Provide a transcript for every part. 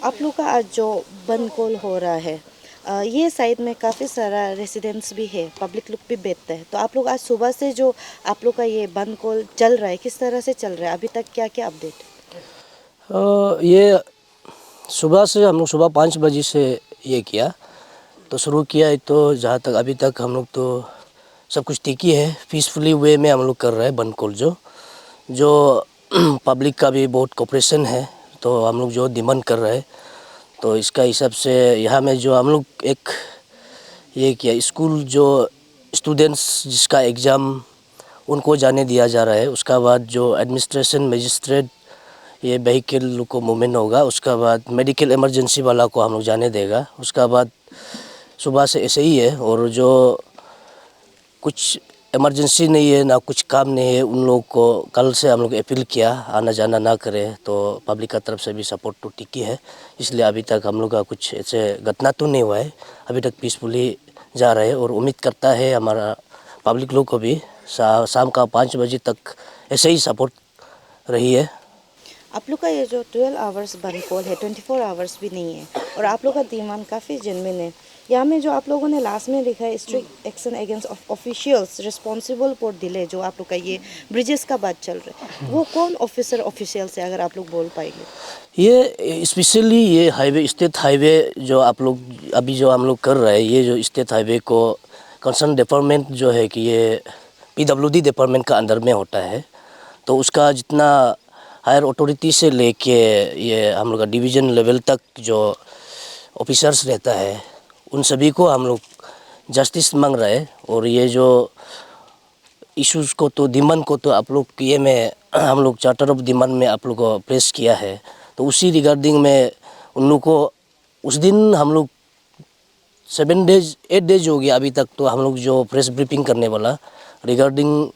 आप लोग का आज जो बंद कॉल हो रहा है, ये साइड में काफ़ी सारा रेसिडेंट्स भी है, पब्लिक लोग भी बैठते हैं। तो आप लोग आज सुबह से जो आप लोग का ये बंद कॉल चल रहा है, किस तरह से चल रहा है, अभी तक क्या क्या अपडेट? ये सुबह से हम लोग सुबह 5 बजे से ये किया तो शुरू किया। तो जहाँ तक अभी तक हम लोग तो सब कुछ ठीक ही है, पीसफुली वे में हम लोग कर रहे हैं बंद कॉल। जो पब्लिक का भी बहुत कोऑपरेशन है, तो हम लोग जो डिमांड कर रहे हैं तो इसका हिसाब से यहाँ में जो हम लोग एक ये किया, स्कूल जो स्टूडेंट्स जिसका एग्ज़ाम उनको जाने दिया जा रहा है। उसका बाद जो एडमिनिस्ट्रेशन मजिस्ट्रेट ये व्हीकल को मूवमेंट होगा, उसका बाद मेडिकल इमरजेंसी वाला को हम लोग जाने देगा। उसका बाद सुबह से ऐसे ही है, और जो कुछ इमरजेंसी नहीं है ना कुछ काम नहीं है उन लोगों को कल से हम लोग अपील किया आना जाना ना करें। तो पब्लिक का तरफ से भी सपोर्ट तो ठीक ही है, इसलिए अभी तक हम लोग का कुछ ऐसे घटना तो नहीं हुआ है। अभी तक पीसफुली जा रहे हैं और उम्मीद करता है हमारा पब्लिक लोग को भी शाम का 5 बजे तक ऐसे ही सपोर्ट रही है। आप लोग का ये जो 12 आवर्स बंद कॉल है, 24 आवर्स भी नहीं है, और आप लोग का डिमांड काफ़ी जेन्युइन है। यहाँ में जो आप लोगों ने लास्ट में लिखा है, strict action against officials responsible for delay, जो आप लोग का ये ब्रिजेस का बात चल रहा है, वो कौन ऑफिशियल्स है, अगर आप लोग बोल पाएंगे? ये स्पेशली ये हाईवे, स्टेट हाईवे जो आप लोग अभी जो हम लोग कर रहे हैं, ये जो स्टेट हाईवे को कंसर्न डिपार्टमेंट जो है कि ये PWD डिपार्टमेंट का अंडर में होता है। तो उसका जितना हायर अथॉरिटी से लेके ये हम लोग का डिवीज़न लेवल तक जो ऑफिसर्स रहता है, उन सभी को हम लोग जस्टिस मांग रहे हैं। और ये जो इश्यूज़ को तो डिमांड को तो आप लोग ये में हम लोग चार्टर ऑफ डिमांड में आप लोग को प्रेस किया है। तो उसी रिगार्डिंग में उन लोग को उस दिन हम लोग 8 डेज हो गया अभी तक। तो हम लोग जो प्रेस ब्रीफिंग करने वाला रिगार्डिंग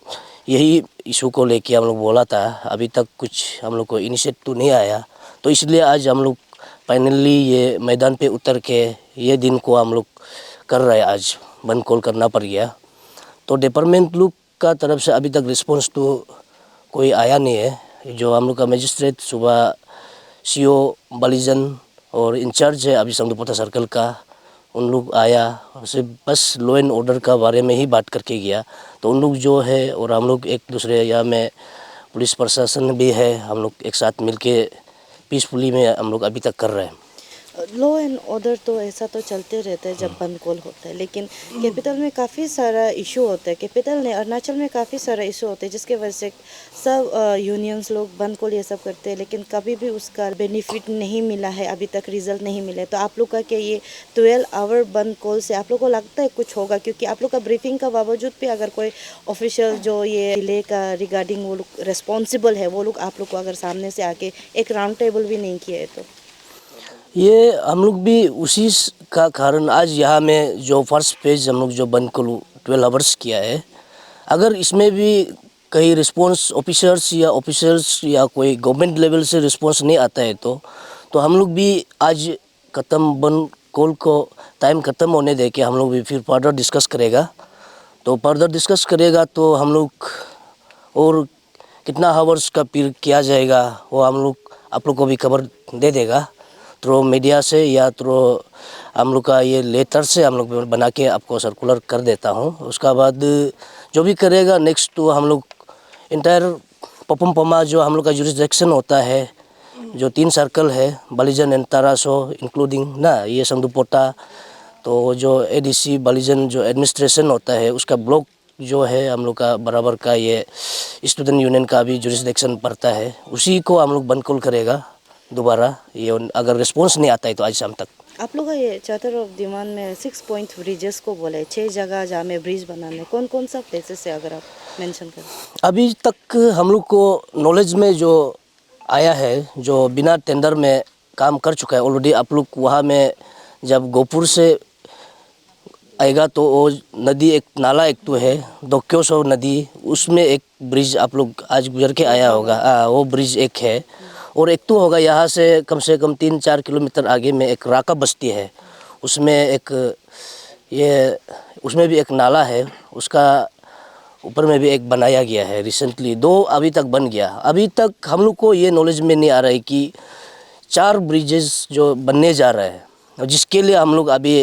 यही इशू को लेके हम लोग बोला था, अभी तक कुछ हम लोग को इनिशिएट तो नहीं आया। तो इसलिए आज हम लोग फाइनली ये मैदान पे उतर के ये दिन को हम लोग कर रहे हैं। आज बंद कॉल करना पड़ गया। तो डिपार्टमेंट लोग का तरफ से अभी तक रिस्पांस तो कोई आया नहीं है। जो हम लोग का मजिस्ट्रेट सुबह CO बलिजन और इंचार्ज है अभी संगदुपोटा सर्कल का, उन लोग आया और सिर्फ बस लॉ एंड ऑर्डर का बारे में ही बात करके गया। तो उन लोग जो है और हम लोग एक दूसरे यहाँ में पुलिस प्रशासन भी है, हम लोग एक साथ मिलके पीसफुली में हम लोग अभी तक कर रहे हैं। लॉ एंड ऑर्डर तो ऐसा तो चलते रहता है जब बंद कॉल होता है, लेकिन कैपिटल में काफ़ी सारा इशू होता है। कैपिटल ने अरुणाचल में काफ़ी सारा इशू होता है, जिसके वजह से सब यूनियंस लोग बंद कॉल ये सब करते हैं, लेकिन कभी भी उसका बेनिफिट नहीं मिला है, अभी तक रिजल्ट नहीं मिला है। तो आप लोग का क्या ये 12 आवर बंद कॉल से आप लोग को लगता है कुछ होगा? क्योंकि आप लोग का ब्रीफिंग का बावजूद भी अगर कोई ऑफिशियल जो ये डिले का रिगार्डिंग वो लोग रिस्पॉन्सिबल है, वो लोग आप लोग को अगर सामने से आके एक राउंड टेबल भी नहीं किया है, तो ये हम लोग भी उसी का कारण आज यहाँ में जो फर्स्ट पेज हम लोग जो बंद कॉल 12 आवर्स किया है, अगर इसमें भी कहीं रिस्पांस ऑफिसर्स या कोई गवर्नमेंट लेवल से रिस्पांस नहीं आता है तो हम लोग भी आज ख़त्म बंद कॉल को टाइम ख़त्म होने दे के हम लोग भी फिर फर्दर डिस्कस करेगा। तो फर्दर डिस्कस करेगा तो हम लोग और कितना आवर्स का पीरियड किया जाएगा वो हम लोग आप लोग को भी खबर दे देगा थ्रू मीडिया से या थ्रू हम लोग का ये लेटर से हम लोग बना के आपको सर्कुलर कर देता हूँ। उसका बाद जो भी करेगा नेक्स्ट तो हम लोग इंटायर पपम पमा जो हम लोग का जुरिस्डिक्शन होता है, जो 3 सर्कल है बलिजन एंड तारासो इंक्लूडिंग ना ये संगदुपोटा, तो जो ADC बलिजन जो एडमिनिस्ट्रेशन होता है उसका ब्लॉक जो है हम लोग का बराबर का ये स्टूडेंट यूनियन का भी जुरिस्डिक्शन पड़ता है, उसी को हम लोग बंद कॉल करेगा दोबारा। ये अगर रिस्पॉन्स नहीं आता है तो आज शाम तक। आप लोग का ये चार्टर ऑफ डिमांड में 6 पॉइंट ब्रिजेस को बोले, 6 जगह जहाँ में ब्रिज बनाने, कौन कौन सा प्लेसेस है अगर आप मेंशन करें? अभी तक हम लोग को नॉलेज में जो आया है, जो बिना टेंडर में काम कर चुका है ऑलरेडी। आप लोग वहाँ में जब गोपुर से आएगा तो वो नदी एक नाला एक तो है दोक्योसो नदी, उसमें एक ब्रिज आप लोग आज गुजर के आया होगा। वो ब्रिज एक है, और एक तो होगा यहाँ से कम 3-4 किलोमीटर आगे में एक राका बस्ती है, उसमें एक ये उसमें भी एक नाला है, उसका ऊपर में भी एक बनाया गया है रिसेंटली। 2 अभी तक बन गया। अभी तक हम लोग को ये नॉलेज में नहीं आ रहा है कि 4 ब्रिजेस जो बनने जा रहा है, और जिसके लिए हम लोग अभी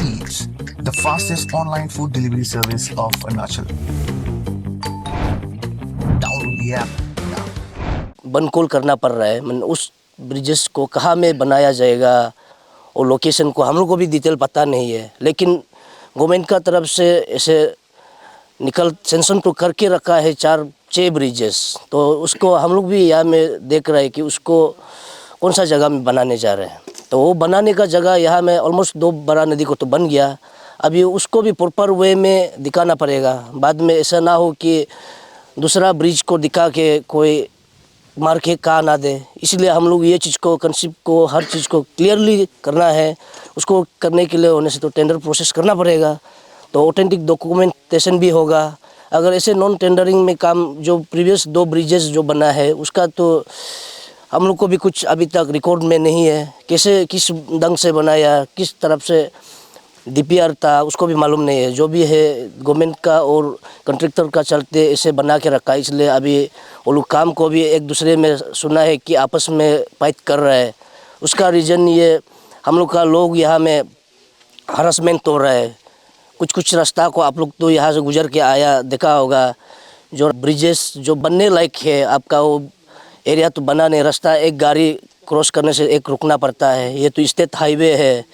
Eats, the fastest online food delivery service of Arunachal. Download the app now. बनकोल करना पड़ रहा है। उस ब्रिजेस को कहाँ में बनाया जाएगा और लोकेशन को हम लोग को भी डिटेल पता नहीं है, लेकिन गवर्नमेंट का तरफ से ऐसे सेंशन तो करके रखा है 4-6 ब्रिजेस, तो उसको हम लोग भी यहाँ में देख रहे हैं कि उसको कौन सा जगह में बनाने जा रहे हैं। तो वो बनाने का जगह यहाँ में ऑलमोस्ट 2 बड़ा नदी को तो बन गया, अभी उसको भी प्रॉपर वे में दिखाना पड़ेगा। बाद में ऐसा ना हो कि दूसरा ब्रिज को दिखा के कोई मार के कहा ना दे, इसलिए हम लोग ये चीज़ को कंसेप्ट को हर चीज़ को क्लियरली करना है। उसको करने के लिए होने से तो टेंडर प्रोसेस करना पड़ेगा, तो ऑथेंटिक डॉक्यूमेंटेशन भी होगा। अगर ऐसे नॉन टेंडरिंग में काम जो प्रीवियस 2 ब्रिजेस जो बना है उसका तो हम लोग को भी कुछ अभी तक रिकॉर्ड में नहीं है, कैसे किस ढंग से बनाया, किस तरफ से डीपीआर था उसको भी मालूम नहीं है। जो भी है गवर्नमेंट का और कॉन्ट्रैक्टर का चलते ऐसे बना के रखा है, इसलिए अभी वो लोग काम को भी एक दूसरे में सुना है कि आपस में फाइट कर रहा है। उसका रीज़न ये हम लोग का लोग यहाँ में हरासमेंट हो रहा है। कुछ रास्ता को आप लोग तो यहाँ से गुजर के आया देखा होगा, जो ब्रिजेस जो बनने लायक है आपका वो एरिया तो बना नहीं, रास्ता एक गाड़ी क्रॉस करने से एक रुकना पड़ता है। ये तो स्टेट हाईवे है,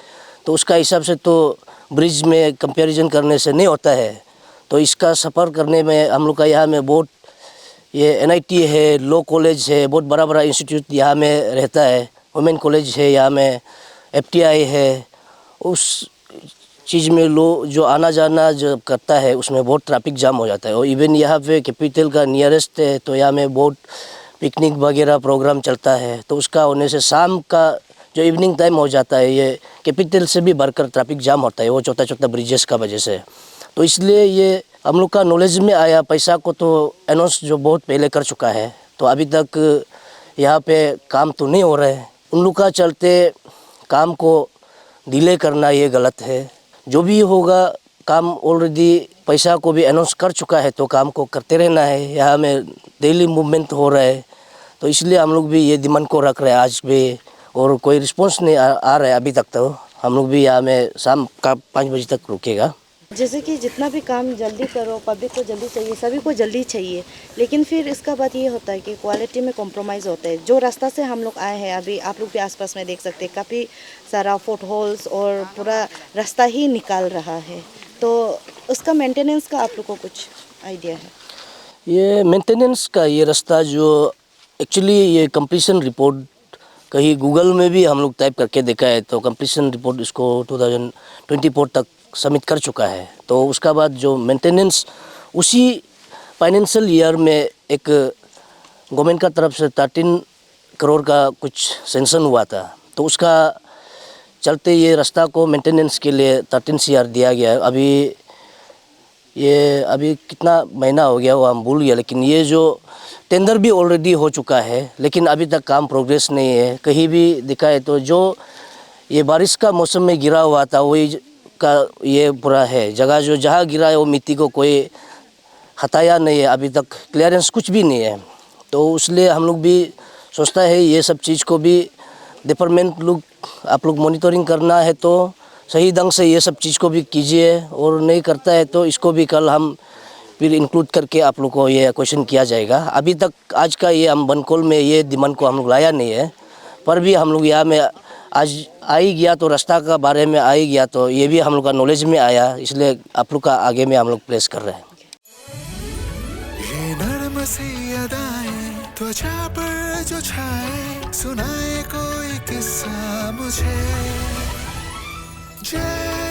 तो उसका हिसाब से तो ब्रिज में कंपैरिजन करने से नहीं होता है। तो इसका सफ़र करने में हम लोग का यहाँ में बहुत ये एनआईटी है, लॉ कॉलेज है, बहुत बड़ा बड़ा इंस्टीट्यूट यहाँ में रहता है, वुमेन कॉलेज है यहाँ में, एफटीआई है। उस चीज़ में लोग जो आना जाना जो करता है उसमें बहुत ट्रैफिक जाम हो जाता है। और इवन यहाँ पे कैपिटल का नियरेस्ट है, तो यहाँ में बहुत पिकनिक वगैरह प्रोग्राम चलता है, तो उसका होने से शाम का जो इवनिंग टाइम हो जाता है ये कैपिटल से भी बढ़कर ट्रैफिक जाम होता है वो छोटा ब्रिजेस का वजह से। तो इसलिए ये हम लोग का नॉलेज में आया। पैसा को तो अनाउंस जो बहुत पहले कर चुका है, तो अभी तक यहाँ पे काम तो नहीं हो रहा है। उन लोग का चलते काम को डिले करना ये गलत है। जो भी होगा काम ऑलरेडी पैसा को भी अनाउंस कर चुका है, तो काम को करते रहना है। यहाँ में डेली मूवमेंट हो रहा है, तो इसलिए हम लोग भी ये डिमांड को रख रहे हैं आज भी, और कोई रिस्पांस नहीं आ रहा है अभी तक। तो हम लोग भी यहाँ में शाम का 5 बजे तक रुकेगा। जैसे कि जितना भी काम जल्दी करो, पब्लिक को जल्दी चाहिए, सभी को जल्दी चाहिए, लेकिन फिर इसका बात ये होता है कि क्वालिटी में कॉम्प्रोमाइज़ होता है। जो रास्ता से हम लोग आए हैं, अभी आप लोग भी आसपास में देख सकते हैं काफ़ी सारा फुट होल्स और पूरा रास्ता ही निकाल रहा है, तो उसका मेंटेनेंस का आप लोग को कुछ आइडिया है? ये मेंटेनेंस का ये रास्ता जो एक्चुअली ये कंप्लीशन रिपोर्ट कहीं गूगल में भी हम लोग टाइप करके देखा है, तो कंप्लीशन रिपोर्ट इसको 2024 तक सबमिट कर चुका है। तो उसका बाद जो मेंटेनेंस उसी फाइनेंशियल ईयर में एक गवर्नमेंट का तरफ से 13 करोड़ का कुछ सेंक्शन हुआ था, तो उसका चलते ये रास्ता को मेंटेनेंस के लिए 13 CR दिया गया है। अभी कितना महीना हो गया वो हम भूल गया, लेकिन ये जो टेंडर भी ऑलरेडी हो चुका है, लेकिन अभी तक काम प्रोग्रेस नहीं है। कहीं भी दिखा है तो जो ये बारिश का मौसम में गिरा हुआ था वही का ये पूरा है जगह, जो जहाँ गिरा है वो मिट्टी को कोई हटाया नहीं है, अभी तक क्लियरेंस कुछ भी नहीं है। तो इसलिए हम लोग भी सोचता है ये सब चीज़ को भी डिपार्टमेंट लोग आप लोग मॉनिटरिंग करना है तो सही ढंग से ये सब चीज़ को भी कीजिए, और नहीं करता है तो इसको भी कल हम फिर इंक्लूड करके आप लोग को ये क्वेश्चन किया जाएगा। अभी तक आज का ये हम बनकोल में ये डिमांड को हम लोग लाया नहीं है, पर भी हम लोग यहाँ में आज आ ही गया, तो रास्ता का बारे में आ ही गया, तो ये भी हम लोग का नॉलेज में आया, इसलिए आप लोग का आगे में हम लोग प्लेस कर रहे हैं। ये नर्म सी अदाएं त्वचा पर जो छाए, सुनाए कोई किस्सा मुझे। जय